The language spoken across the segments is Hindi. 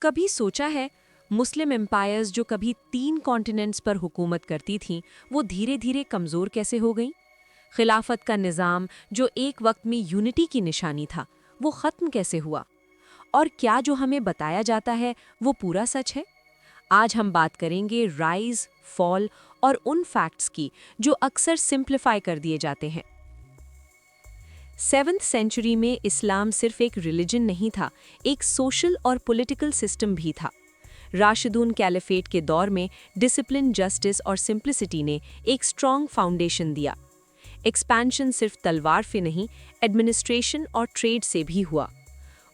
कभी सोचा है मुस्लिम एम्पायर्स जो कभी 3 कॉन्टिनेंट्स पर हुकूमत करती थीं, वो धीरे धीरे कमज़ोर कैसे हो गईं? खिलाफत का निज़ाम जो एक वक्त में यूनिटी की निशानी था, वो ख़त्म कैसे हुआ? और क्या जो हमें बताया जाता है वो पूरा सच है? आज हम बात करेंगे राइज, फॉल और उन फैक्ट्स की जो अक्सर सिंप्लीफाई कर दिए जाते हैं। 7th सेंचुरी में इस्लाम सिर्फ एक रिलीजन नहीं था, एक सोशल और पॉलिटिकल सिस्टम भी था। राशिदून कैलिफेट के दौर में डिसिप्लिन, जस्टिस और सिंप्लिसिटी ने एक स्ट्रॉन्ग फाउंडेशन दिया। एक्सपेंशन सिर्फ तलवार से नहीं, एडमिनिस्ट्रेशन और ट्रेड से भी हुआ।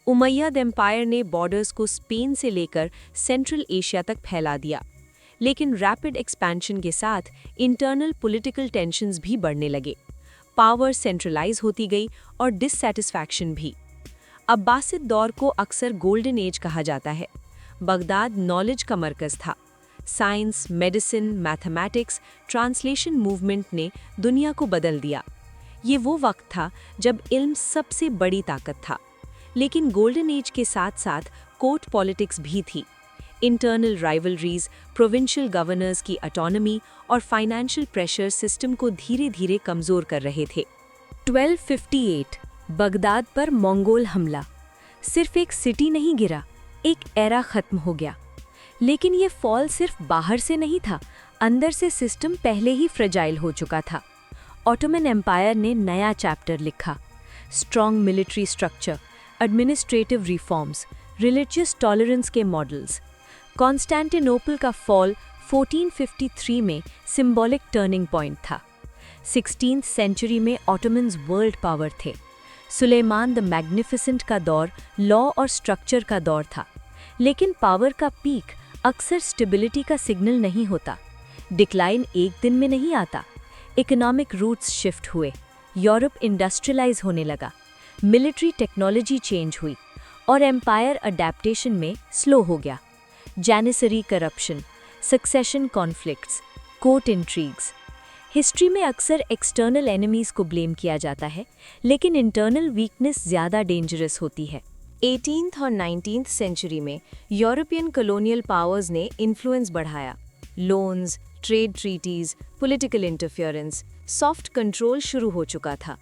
उमैयद एम्पायर ने बॉर्डर्स को स्पेन से लेकर सेंट्रल एशिया तक फैला दिया। लेकिन रैपिड एक्सपेंशन के साथ इंटरनल पॉलिटिकल टेंशन्स भी बढ़ने लगे। पावर सेंट्रलाइज होती गई और डिससैटिस्फैक्शन भी। अब्बासिद दौर को अक्सर गोल्डन एज कहा जाता है। बगदाद नॉलेज का मरकज़ था। Science, medicine, mathematics, translation movement ने दुनिया को बदल दिया। ये वो वक्त था जब इल्म सबसे बड़ी ताकत था। लेकिन गोल्डन एज के साथ साथ कोर्ट पॉलिटिक्स भी थी। इंटरनल राइवलरीज, प्रोविंशियल गवर्नर्स की ऑटोनॉमी और फाइनेंशियल प्रेशर सिस्टम को धीरे धीरे कमज़ोर कर रहे थे। 1258 बगदाद पर मंगोल हमला। सिर्फ एक सिटी नहीं गिरा, एक एरा ख़त्म हो गया। लेकिन ये फॉल सिर्फ बाहर से नहीं था, अंदर से सिस्टम पहले ही फ्रेजाइल हो चुका था। ऑटोमन एम्पायर ने नया चैप्टर लिखा। Strong military structure, administrative reforms, religious tolerance के मॉडल्स। कॉन्स्टेंटिनोपल का फॉल 1453 में सिंबॉलिक टर्निंग पॉइंट था। 16th सेंचुरी में ऑटोमन्स वर्ल्ड पावर थे। सुलेमान द मैग्निफिसेंट का दौर लॉ और स्ट्रक्चर का दौर था। लेकिन पावर का पीक अक्सर स्टेबिलिटी का सिग्नल नहीं होता। डिक्लाइन एक दिन में नहीं आता। इकोनॉमिक रूट्स शिफ्ट हुए, यूरोप इंडस्ट्रियलाइज होने लगा, मिलिट्री टेक्नोलॉजी चेंज हुई और एम्पायर अडेप्टेशन में स्लो हो गया। Janissary corruption, succession conflicts, court intrigues. History में अक्सर एक्सटर्नल एनिमीज़ को ब्लेम किया जाता है, लेकिन इंटरनल वीकनेस ज़्यादा डेंजरस होती है। 18th और 19th सेंचुरी में यूरोपियन कॉलोनियल पावर्स ने इन्फ्लुएंस बढ़ाया। Loans, trade treaties, political interference, soft control शुरू हो चुका था।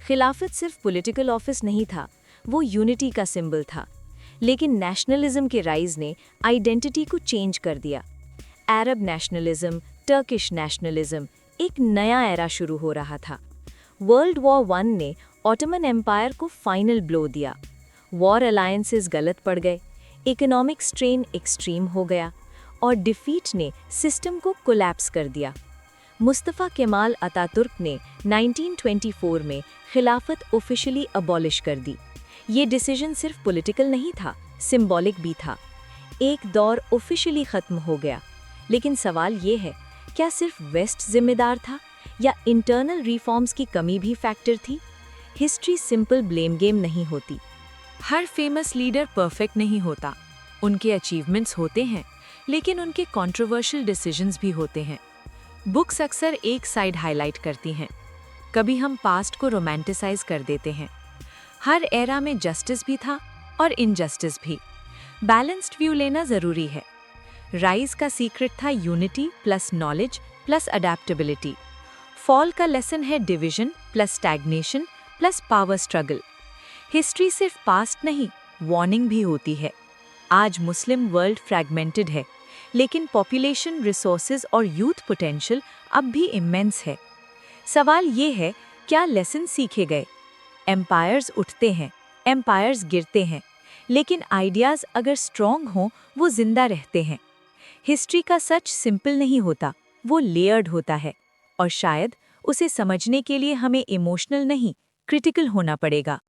खिलाफत सिर्फ पॉलिटिकल ऑफिस नहीं था, वो यूनिटी का सिंबल था। लेकिन नेशनलिज्म के राइज ने आइडेंटिटी को चेंज कर दिया। अरब नेशनलिज्म, टर्किश नेशनलिज्म, एक नया एरा शुरू हो रहा था। वर्ल्ड वॉर 1 ने ऑटोमन एम्पायर को फाइनल ब्लो दिया। वॉर अलायंसेस गलत पड़ गए, इकोनॉमिक स्ट्रेन एक्सट्रीम हो गया और डिफीट ने सिस्टम को कोलैप्स कर दिया। मुस्तफ़ा केमाल अतातुर्क ने 1924 में खिलाफत ऑफिशियली अबॉलिश कर दी। ये डिसीजन सिर्फ पॉलिटिकल नहीं था, सिंबॉलिक भी था। एक दौर ऑफिशियली ख़त्म हो गया। लेकिन सवाल ये है, क्या सिर्फ वेस्ट जिम्मेदार था या इंटरनल रिफॉर्म्स की कमी भी फैक्टर थी? हिस्ट्री सिंपल ब्लेम गेम नहीं होती। हर फेमस लीडर परफेक्ट नहीं होता। उनके अचीवमेंट्स होते हैं, लेकिन उनके कंट्रोवर्शियल डिसीजंस भी होते हैं। बुक्स अक्सर एक साइड हाईलाइट करती हैं। कभी हम पास्ट को रोमांटिसाइज कर देते हैं। हर एरा में जस्टिस भी था और इनजस्टिस भी। बैलेंस्ड व्यू लेना ज़रूरी है। राइज का सीक्रेट था unity plus knowledge plus adaptability. Fall का लेसन है division plus stagnation plus power struggle. History सिर्फ पास्ट नहीं, वार्निंग भी होती है। आज मुस्लिम वर्ल्ड फ्रैगमेंटेड है, लेकिन पॉपुलेशन, रिसोर्सेज और यूथ पोटेंशियल अब भी इमेंस है। सवाल ये है, क्या लेसन सीखे गए? एम्पायर्स उठते हैं, एम्पायर्स गिरते हैं, लेकिन आइडियाज़ अगर स्ट्रॉन्ग हों वो जिंदा रहते हैं। हिस्ट्री का सच सिंपल नहीं होता, वो लेयर्ड होता है और शायद उसे समझने के लिए हमें इमोशनल नहीं, क्रिटिकल होना पड़ेगा।